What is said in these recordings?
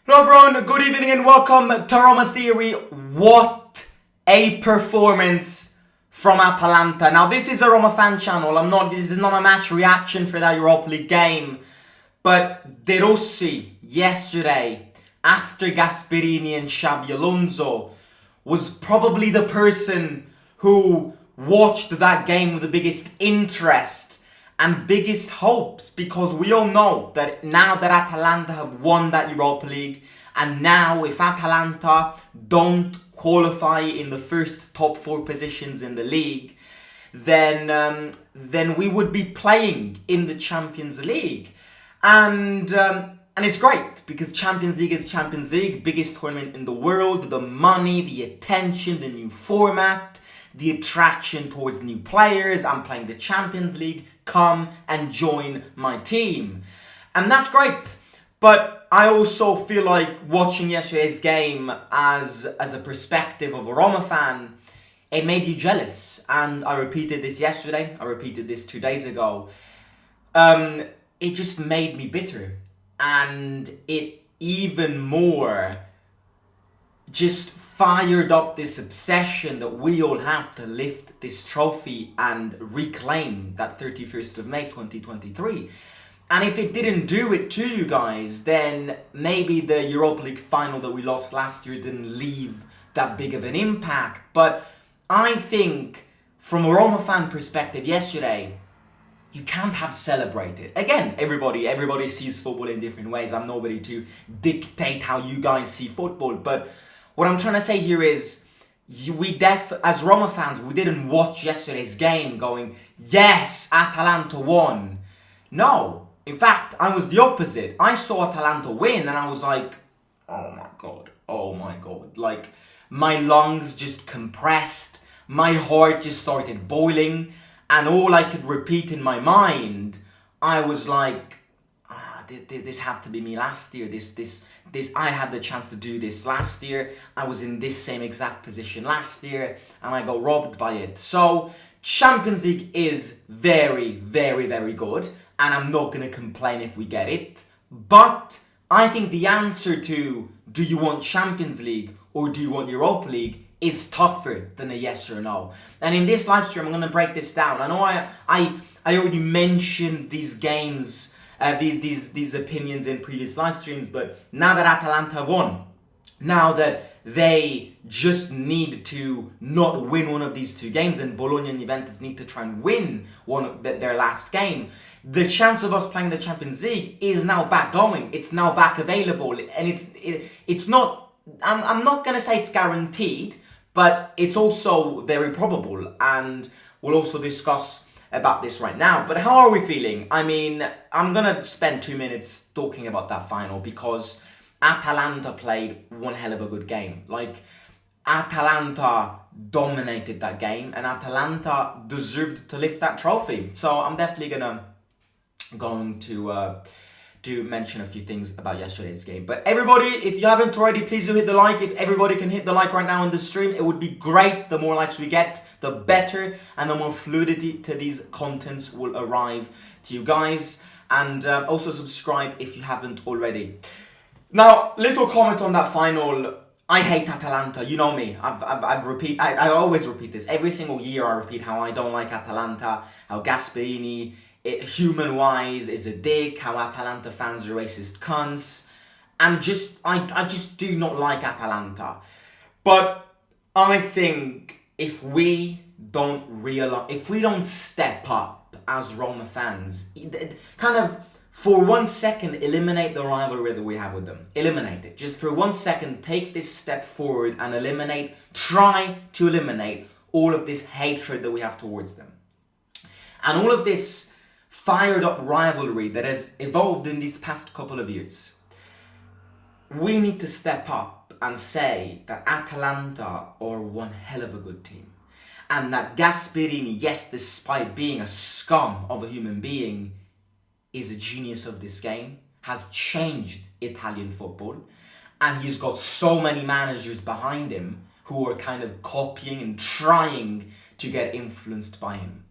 Hello everyone, good evening and welcome to Roma Theory. What a performance from Atalanta. Now this is a Roma fan channel, this is not a match reaction for that Europa League game. But De Rossi, yesterday, after Gasperini and Xabi Alonso, was probably the person who watched that game with the biggest interest and biggest hopes, because we all know that now that Atalanta have won that Europa League, and now if Atalanta don't qualify in the first top 4 positions in the league, then we would be playing in the Champions League. And it's great because Champions League is Champions League, biggest tournament in the world, the money, the attention, the new format, the attraction towards new players. I'm playing the Champions League. Come and join my team. And that's great. But I also feel like watching yesterday's game as a perspective of a Roma fan, it made you jealous. And I repeated this yesterday. I repeated this 2 days ago. It just made me bitter. And it even more just fired up this obsession that we all have to lift this trophy and reclaim that 31st of May 2023. And if it didn't do it to you guys, then maybe the Europa League final that we lost last year didn't leave that big of an impact. But I think from a Roma fan perspective yesterday, you can't have celebrated. Again, everybody sees football in different ways. I'm nobody to dictate how you guys see football. But what I'm trying to say here is, as Roma fans, we didn't watch yesterday's game going, yes, Atalanta won. No. In fact, I was the opposite. I saw Atalanta win and I was like, oh my God. Like, my lungs just compressed. My heart just started boiling. And all I could repeat in my mind, I was like, this had to be me last year. I had the chance to do this last year. I was in this same exact position last year, and I got robbed by it. So Champions League is very, very, very good, and I'm not gonna complain if we get it. But I think the answer to do you want Champions League or do you want Europa League is tougher than a yes or no. And in this live stream, I'm going to break this down. I know I already mentioned these games, these opinions in previous live streams, but now that Atalanta have won, now that they just need to not win one of these 2 games, and Bologna and Juventus need to try and win their last game, the chance of us playing the Champions League is now back going. It's now back available, and it's not. I'm not going to say it's guaranteed, but it's also very probable, and we'll also discuss about this right now. But how are we feeling? I mean, I'm gonna spend 2 minutes talking about that final because Atalanta played one hell of a good game. Like, Atalanta dominated that game, and Atalanta deserved to lift that trophy. So I'm definitely going to mention a few things about yesterday's game. But everybody, if you haven't already, please do hit the like. If everybody can hit the like right now in the stream, it would be great. The more likes we get, the better, and the more fluidity to these contents will arrive to you guys. And also subscribe if you haven't already. Now, little comment on that final. I hate Atalanta. You know me. I always repeat this. Every single year I repeat how I don't like Atalanta, how Gasperini, human-wise, is a dick, how Atalanta fans are racist cunts, and I just do not like Atalanta. But I think if we don't step up as Roma fans, kind of for 1 second eliminate the rivalry that we have with them. Eliminate it. Just for 1 second, take this step forward and try to eliminate all of this hatred that we have towards them. And all of this fired up rivalry that has evolved in these past couple of years. We need to step up and say that Atalanta are one hell of a good team. And that Gasperini, yes, despite being a scum of a human being, is a genius of this game, has changed Italian football, and he's got so many managers behind him who are kind of copying and trying to get influenced by him.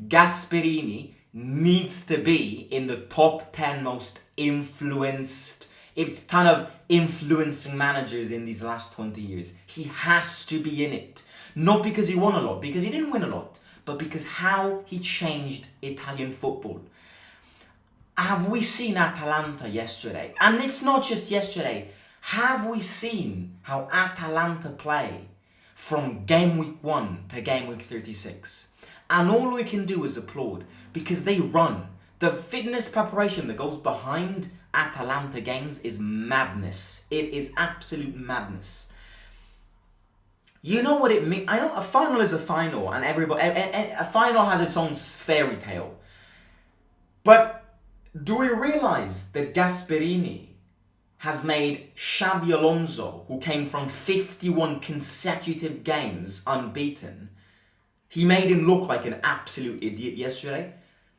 Gasperini needs to be in the top 10 most influenced kind of influencing managers in these last 20 years. He has to be in it. Not because he won a lot, because he didn't win a lot, but because how he changed Italian football. Have we seen Atalanta yesterday? And it's not just yesterday. Have we seen how Atalanta play from game week 1 to game week 36? And all we can do is applaud, because they run. The fitness preparation that goes behind Atalanta games is madness. It is absolute madness. You know what it means? I know a final is a final, and a final has its own fairy tale. But do we realize that Gasperini has made Xabi Alonso, who came from 51 consecutive games unbeaten, he made him look like an absolute idiot yesterday?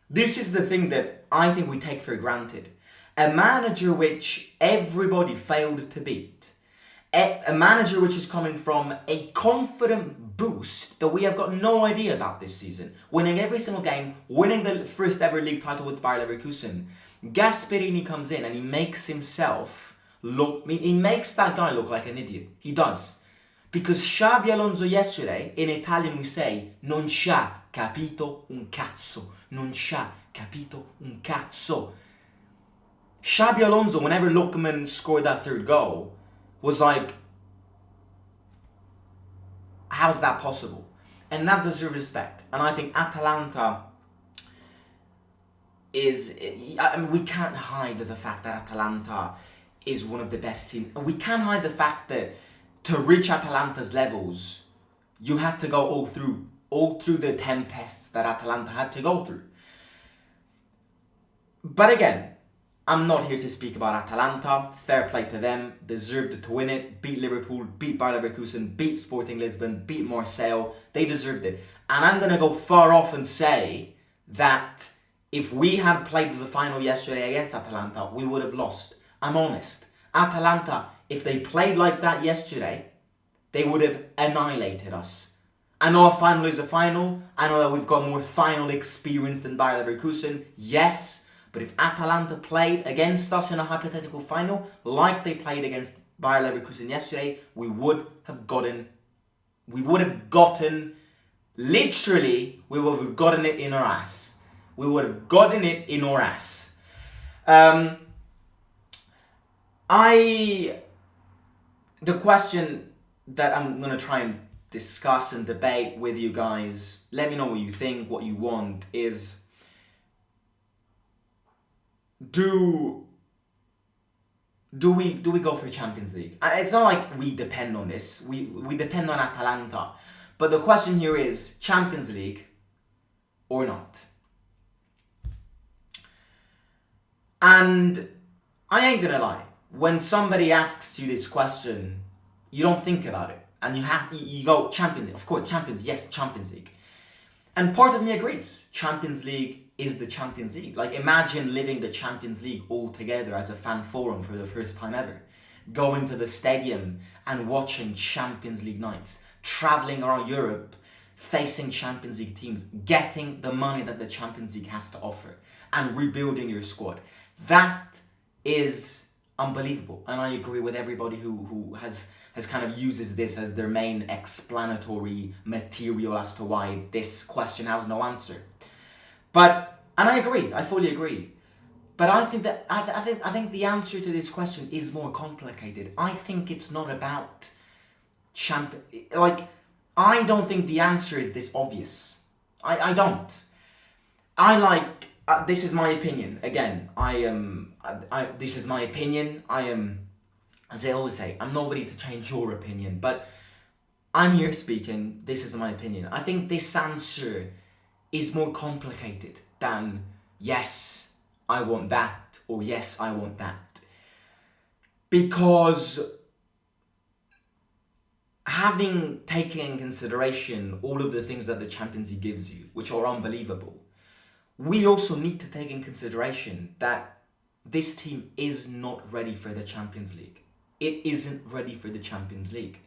This is the thing that I think we take for granted. A manager which everybody failed to beat. A manager which is coming from a confident boost that we have got no idea about this season. Winning every single game, winning the first ever league title with Bayer Leverkusen. Gasperini comes in and he makes himself look, he makes that guy look like an idiot. He does. Because Xabi Alonso yesterday, in Italian we say, non c'ha capito un cazzo. Non c'ha capito un cazzo. Xabi Alonso, whenever Lookman scored that third goal, was like, how's that possible? And that deserves respect. And I think Atalanta is, I mean, we can't hide the fact that Atalanta is one of the best teams. We can't hide the fact that to reach Atalanta's levels, you had to go all through the tempests that Atalanta had to go through. But again, I'm not here to speak about Atalanta. Fair play to them. Deserved to win it. Beat Liverpool, beat Bayer Leverkusen, beat Sporting Lisbon, beat Marseille. They deserved it. And I'm going to go far off and say that if we had played the final yesterday against Atalanta, we would have lost. I'm honest. Atalanta, if they played like that yesterday, they would have annihilated us. I know a final is a final. I know that we've got more final experience than Bayer Leverkusen. Yes. But if Atalanta played against us in a hypothetical final, like they played against Bayer Leverkusen yesterday, we would have gotten, literally, we would have gotten it in our ass. We would have gotten it in our ass. The question that I'm going to try and discuss and debate with you guys, let me know what you think, what you want, is do we go for Champions League? It's not like we depend on this. We depend on Atalanta. But the question here is Champions League or not? And I ain't gonna lie. When somebody asks you this question, you don't think about it. And you go, Champions League. Of course, Champions League. And part of me agrees. Champions League is the Champions League. Like, imagine living the Champions League all together as a fan forum for the first time ever. Going to the stadium and watching Champions League nights. Traveling around Europe, facing Champions League teams. Getting the money that the Champions League has to offer. And rebuilding your squad. That is unbelievable. And I agree with everybody who has kind of uses this as their main explanatory material as to why this question has no answer. And I agree, I fully agree. But I think that I think the answer to this question is more complicated. I think it's not about I don't think the answer is this obvious. I don't. This is my opinion. Again, this is my opinion. I am, as I always say, I'm nobody to change your opinion, but I'm here speaking. This is my opinion. I think this answer is more complicated than yes, I want that, or yes, I want that. Because having taken in consideration all of the things that the Champions League gives you, which are unbelievable, we also need to take in consideration that this team is not ready for the Champions League. It isn't ready for the Champions League.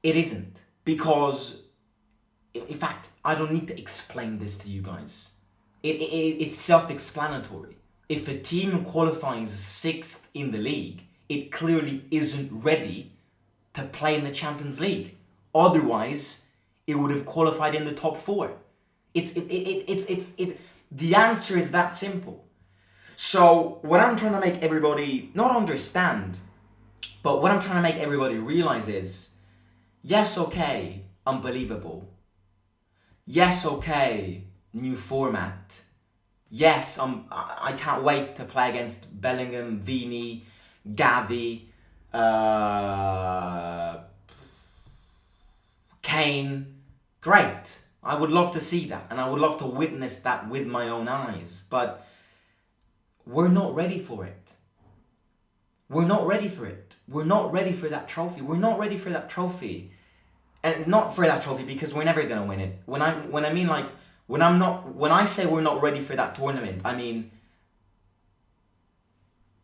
It isn't. Because, in fact, I don't need to explain this to you guys. It's self-explanatory. if a team qualifies 6th in the league, it clearly isn't ready to play in the Champions League. Otherwise, it would have qualified in the top 4. The answer is that simple. So what I'm trying to make everybody not understand, but what I'm trying to make everybody realize is, yes, okay, unbelievable. Yes, okay, new format. Yes, I can't wait to play against Bellingham, Vini, Gavi, Kane. Great. I would love to see that, and I would love to witness that with my own eyes, but we're not ready for it. We're not ready for it. We're not ready for that trophy. We're not ready for that trophy. And not for that trophy because we're never gonna win it. When I say we're not ready for that tournament, I mean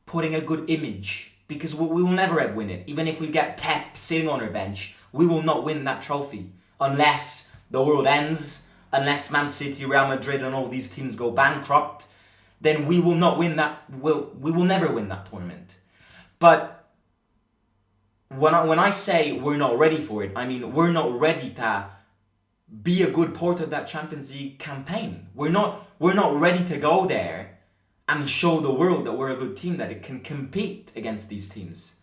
putting a good image, because we will never win it. Even if we get Pep sitting on our bench, we will not win that trophy unless the world ends, unless Man City, Real Madrid and all these teams go bankrupt. Then we will not win that. We will never win that tournament. But when I say we're not ready for it, I mean we're not ready to be a good part of that Champions League campaign. We're not ready to go there and show the world that we're a good team, that it can compete against these teams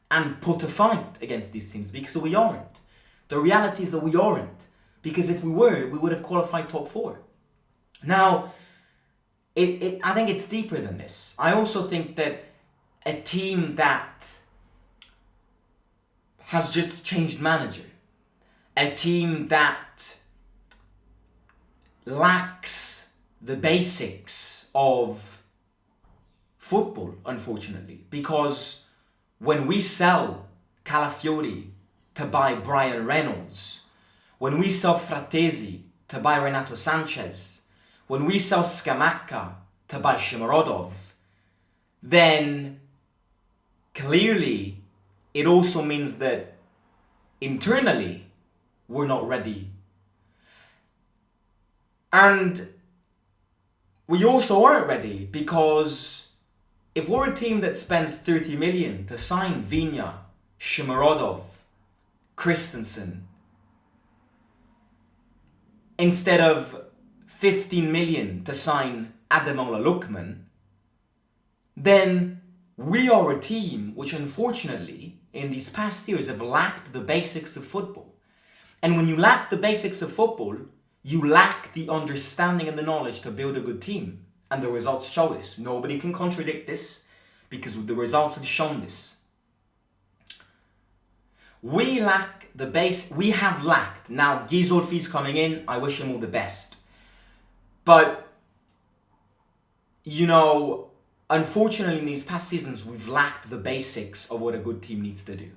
and put a fight against these teams, because we aren't. The reality is that we aren't, because if we were, we would have qualified top 4. Now, I think it's deeper than this. I also think that a team that has just changed manager, a team that lacks the basics of football, unfortunately, because when we sell Calafiori to buy Brian Reynolds, when we sell Fratesi to buy Renato Sanchez, when we sell Scamacca to buy Shomurodov, then clearly it also means that internally we're not ready. And we also aren't ready, because if we're a team that spends 30 million to sign Viña, Shomurodov, Christensen, instead of 15 million to sign Ademola Lookman, then we are a team which unfortunately in these past years have lacked the basics of football. And when you lack the basics of football, you lack the understanding and the knowledge to build a good team. And the results show this. Nobody can contradict this, because the results have shown this. We lack the base. We have lacked. Now, Ghisolfi's coming in. I wish him all the best. But, unfortunately in these past seasons, we've lacked the basics of what a good team needs to do.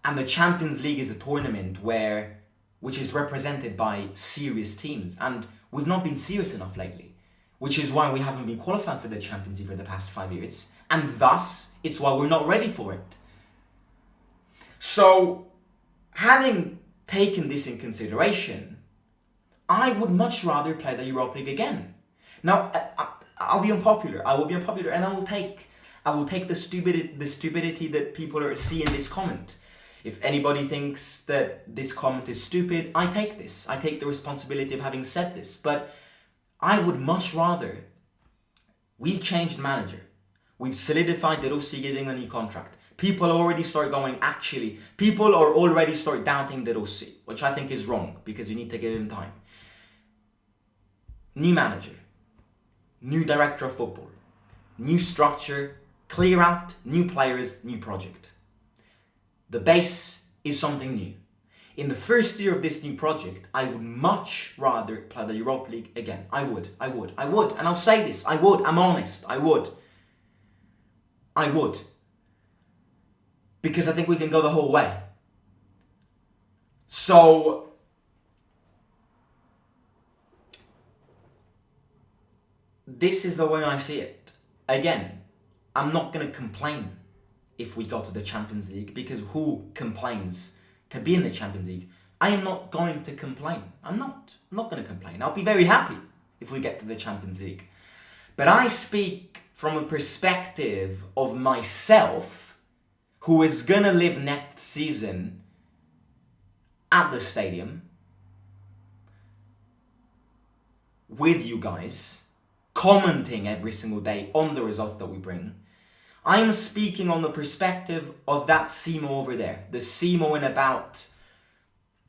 And the Champions League is a tournament which is represented by serious teams. And we've not been serious enough lately, which is why we haven't been qualifying for the Champions League for the past 5 years. And thus, it's why we're not ready for it. So, having taken this in consideration, I would much rather play the Europa League again. Now, I'll be unpopular. I will be unpopular, and I will take the stupidity that people see in this comment. If anybody thinks that this comment is stupid, I take this. I take the responsibility of having said this. But I would much rather. We've changed manager. We've solidified De Rossi getting a new contract. People already start doubting De Rossi, which I think is wrong, because you need to give him time. New manager, new director of football, new structure, clear out, new players, new project. The base is something new. In the first year of this new project, I would much rather play the Europa League again. I would. And I'll say this, I would. I'm honest, I would. Because I think we can go the whole way. So, this is the way I see it. Again, I'm not going to complain if we go to the Champions League, because who complains to be in the Champions League? I am not going to complain. I'm not going to complain. I'll be very happy if we get to the Champions League. But I speak from a perspective of myself, who is gonna live next season at the stadium with you guys, commenting every single day on the results that we bring. I'm speaking on the perspective of that Simo over there, the Simo in about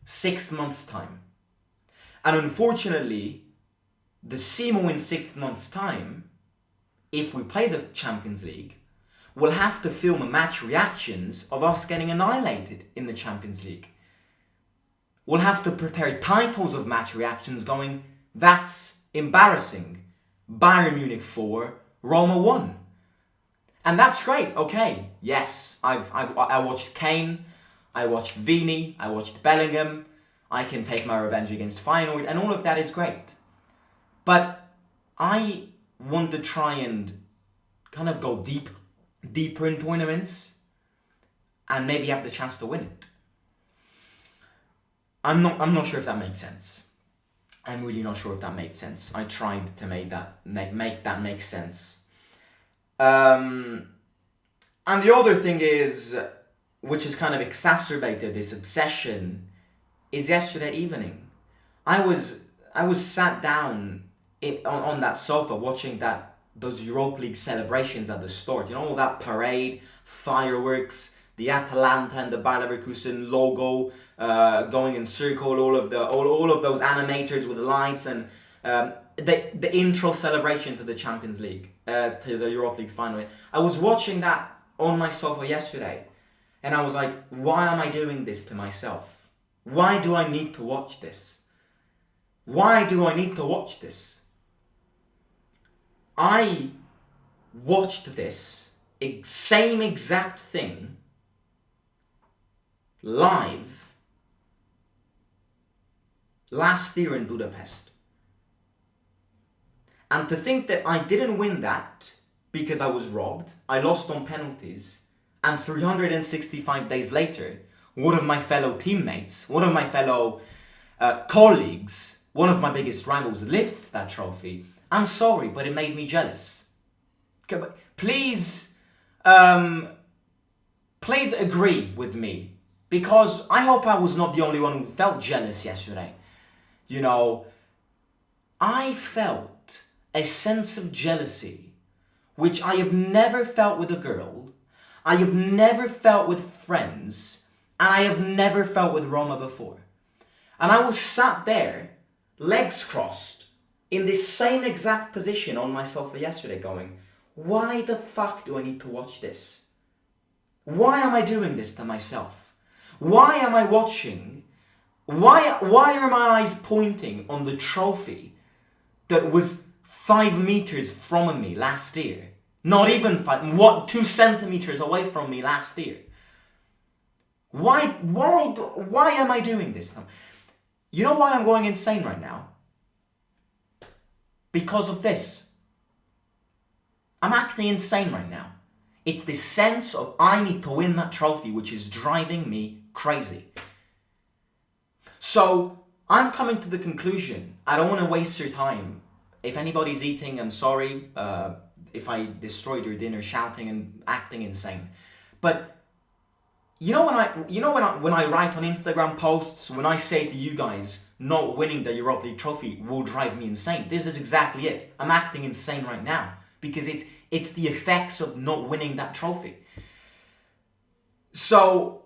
6 months' time. And unfortunately, the Simo in 6 months' time, if we play the Champions League, will have to film match reactions of us getting annihilated in the Champions League. We'll have to prepare titles of match reactions going, that's embarrassing. Bayern Munich 4, Roma 1. And that's great, okay. Yes, I watched Kane, I watched Vini, I watched Bellingham, I can take my revenge against Feyenoord, and all of that is great. But I want to try and kind of go deeper in tournaments and maybe have the chance to win it. I'm not sure if that makes sense. I'm really not sure if that makes sense. I tried to make that make sense. And the other thing is, which has kind of exacerbated this obsession, is yesterday evening. I was sat down on that sofa watching those Europa League celebrations at the start. You know, all that parade, fireworks, the Atalanta and the Bayer Leverkusen logo going in circle, all of those animators with lights, and the intro celebration to the Champions League, to the Europa League final. I was watching that on my sofa yesterday, and I was like, why am I doing this to myself? Why do I need to watch this? Why do I need to watch this? I watched this same exact thing live last year in Budapest. And to think that I didn't win that because I was robbed, I lost on penalties, and 365 days later, one of my fellow teammates, one of my fellow colleagues, one of my biggest rivals lifts that trophy. I'm sorry, but it made me jealous. Okay, but please agree with me, because I hope I was not the only one who felt jealous yesterday. You know, I felt a sense of jealousy which I have never felt with a girl, I have never felt with friends, and I have never felt with Roma before. And I was sat there, legs crossed, in this same exact position on my sofa yesterday going, why the fuck do I need to watch this? Why am I doing this to myself? Why am I watching? Why are my eyes pointing on the trophy that was 5 meters from me last year? Not even 2 centimeters away from me last year. Why am I doing this? You know why I'm going insane right now? Because of this. I'm acting insane right now. It's this sense of I need to win that trophy which is driving me crazy. So I'm coming to the conclusion, I don't want to waste your time. If anybody's eating, I'm sorry if I destroyed your dinner shouting and acting insane. But you know when I write on Instagram posts, when I say to you guys, not winning the Europa League trophy will drive me insane. This is exactly it. I'm acting insane right now because it's the effects of not winning that trophy. So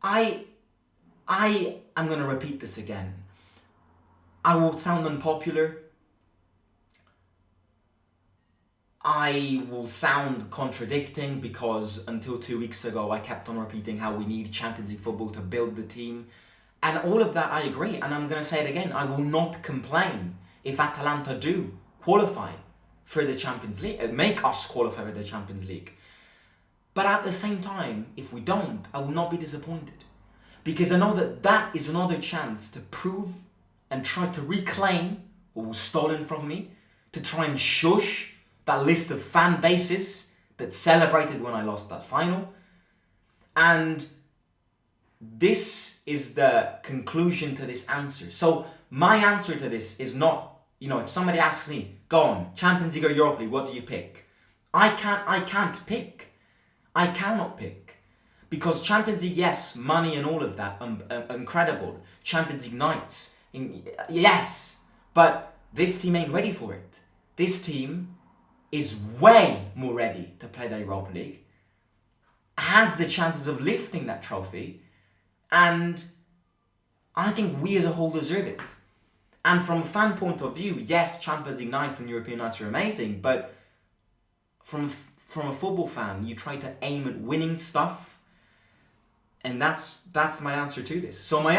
I'm going to repeat this again. I will sound unpopular. I will sound contradicting because until 2 weeks ago I kept on repeating how we need Champions League football to build the team. And all of that I agree, and I'm going to say it again. I will not complain if Atalanta do qualify for the Champions League, make us qualify for the Champions League. But at the same time, if we don't, I will not be disappointed. Because I know that is another chance to prove and try to reclaim what was stolen from me, to try and shush that list of fan bases that celebrated when I lost that final. And this is the conclusion to this answer. So my answer to this is not, if somebody asks me, go on, Champions League or Europa League, what do you pick? I can't pick. I cannot pick. Because Champions League, yes, money and all of that, incredible. Champions League nights, yes. But this team ain't ready for it. This team is way more ready to play the Europa League, has the chances of lifting that trophy, and I think we as a whole deserve it. And from a fan point of view, yes, Champions League nights and European nights are amazing, but from a football fan, you try to aim at winning stuff, and that's my answer to this. So my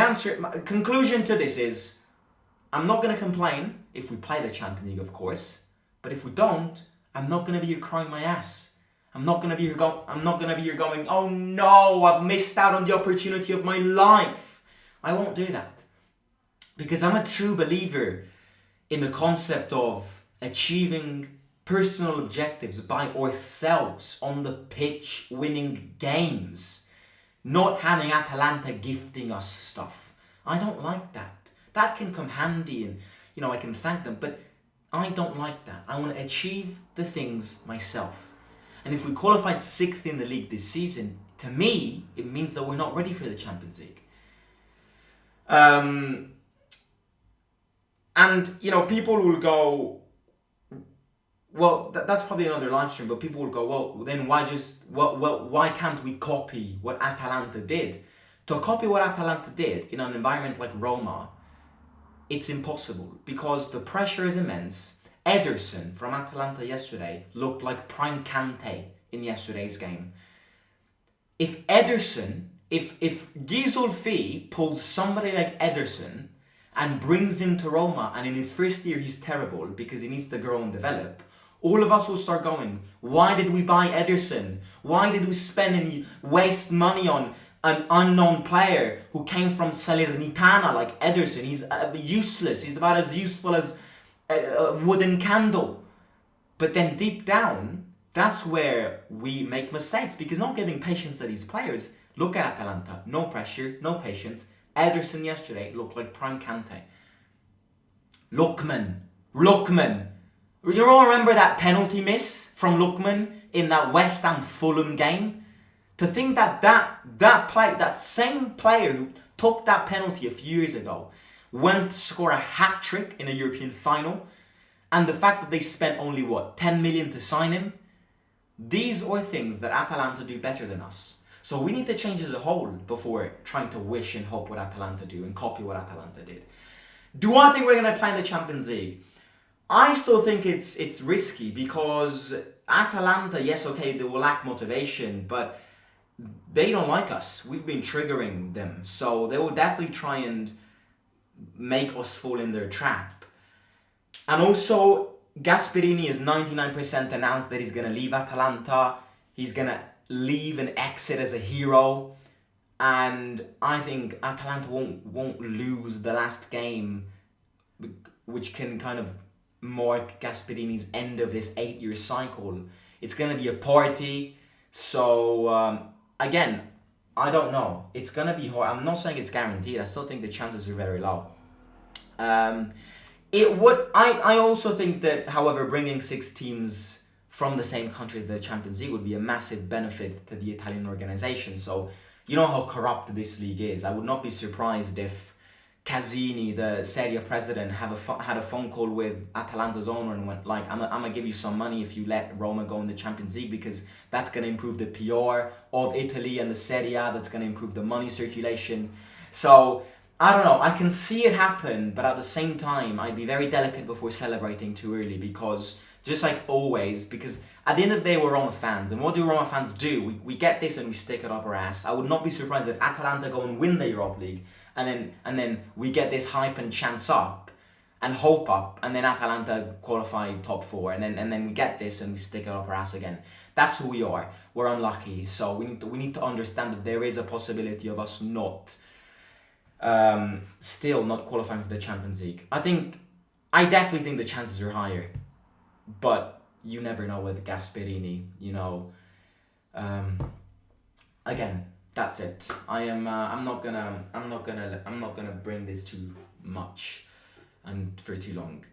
conclusion to this is, I'm not going to complain if we play the Champions League, of course, but if we don't, I'm not going to be here crying my ass. I'm not going to be here going, oh no, I've missed out on the opportunity of my life. I won't do that. Because I'm a true believer in the concept of achieving personal objectives by ourselves on the pitch, winning games, not having Atalanta gifting us stuff. I don't like that. That can come handy and, I can thank them, but I don't like that. I want to achieve the things myself. And if we qualified 6th in the league this season, to me, it means that we're not ready for the Champions League. And, people will go, well, that's probably another live stream, but people will go, well, then why can't we copy what Atalanta did? To copy what Atalanta did in an environment like Roma, it's impossible because the pressure is immense. Ederson from Atalanta yesterday looked like prime Kante in yesterday's game. If Ghisolfi pulls somebody like Ederson and brings him to Roma, and in his first year he's terrible because he needs to grow and develop, all of us will start going, why did we buy Ederson? Why did we spend and waste money on an unknown player who came from Salernitana like Ederson? He's useless. He's about as useful as a wooden candle. But then deep down, that's where we make mistakes because not giving patience to these players. Look at Atalanta. No pressure, no patience. Ederson yesterday looked like prime Kante. Lookman. You all remember that penalty miss from Lookman in that West Ham Fulham game? To think that same player who took that penalty a few years ago went to score a hat-trick in a European final, and the fact that they spent only 10 million to sign him, these are things that Atalanta do better than us. So we need to change as a whole before trying to wish and hope what Atalanta do and copy what Atalanta did. Do I think we're going to play in the Champions League? I still think it's risky because Atalanta, yes, okay, they will lack motivation, but they don't like us. We've been triggering them. So they will definitely try and make us fall in their trap. And also, Gasperini is 99% announced that he's going to leave Atalanta. He's going to leave and exit as a hero. And I think Atalanta won't lose the last game, which can kind of mark Gasperini's end of this 8-year cycle. It's going to be a party. So, again, I don't know. It's going to be hard. I'm not saying it's guaranteed. I still think the chances are very low. I also think that, however, bringing 6 teams from the same country to the Champions League would be a massive benefit to the Italian organization. So, you know how corrupt this league is. I would not be surprised if Casini, the Serie president, had a phone call with Atalanta's owner and went like, I'm gonna give you some money if you let Roma go in the Champions League because that's gonna improve the PR of Italy and the Serie A. That's gonna improve the money circulation. So I don't know. I can see it happen, but at the same time, I'd be very delicate before celebrating too early because just like always, because at the end of the day, we're Roma fans, and what do Roma fans do? We get this and we stick it up our ass. I would not be surprised if Atalanta go and win the Europa League. And then we get this hype and chance up and hope up, and then Atalanta qualify top 4, and then we get this and we stick it up our ass again. That's who we are. We're unlucky, so we need to understand that there is a possibility of us still not qualifying for the Champions League. I definitely think the chances are higher, but you never know with Gasperini. Again. That's it. I'm not gonna bring this too much and for too long.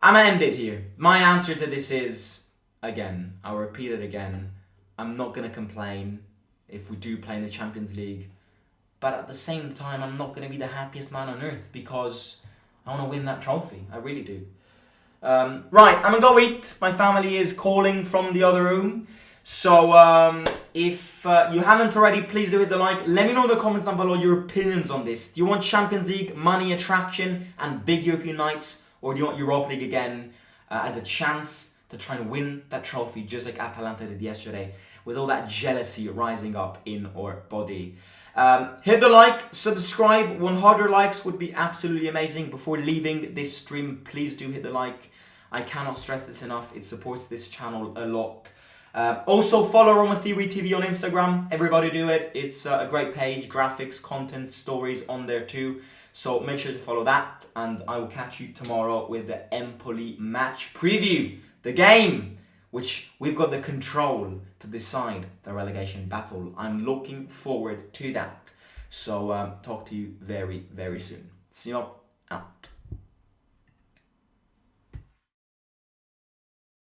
I'm gonna end it here. My answer to this is again, I'll repeat it again, I'm not going to complain if we do play in the Champions League. But at the same time, I'm not going to be the happiest man on earth because I want to win that trophy. I really do. Right, I'm going to go eat. My family is calling from the other room. So if you haven't already, please do hit the like. Let me know in the comments down below your opinions on this. Do you want Champions League, money, attraction, and big European nights? Or do you want Europa League again as a chance to try and win that trophy just like Atalanta did yesterday, with all that jealousy rising up in our body? Hit the like, subscribe. 100 likes would be absolutely amazing. Before leaving this stream, please do hit the like. I cannot stress this enough. It supports this channel a lot. Also follow Roma Theory TV on Instagram. Everybody do it. It's a great page. Graphics, content, stories on there too. So make sure to follow that. And I will catch you tomorrow with the Empoli match preview. The game which we've got the control to decide the relegation battle. I'm looking forward to that. So talk to you very, very soon. See you out.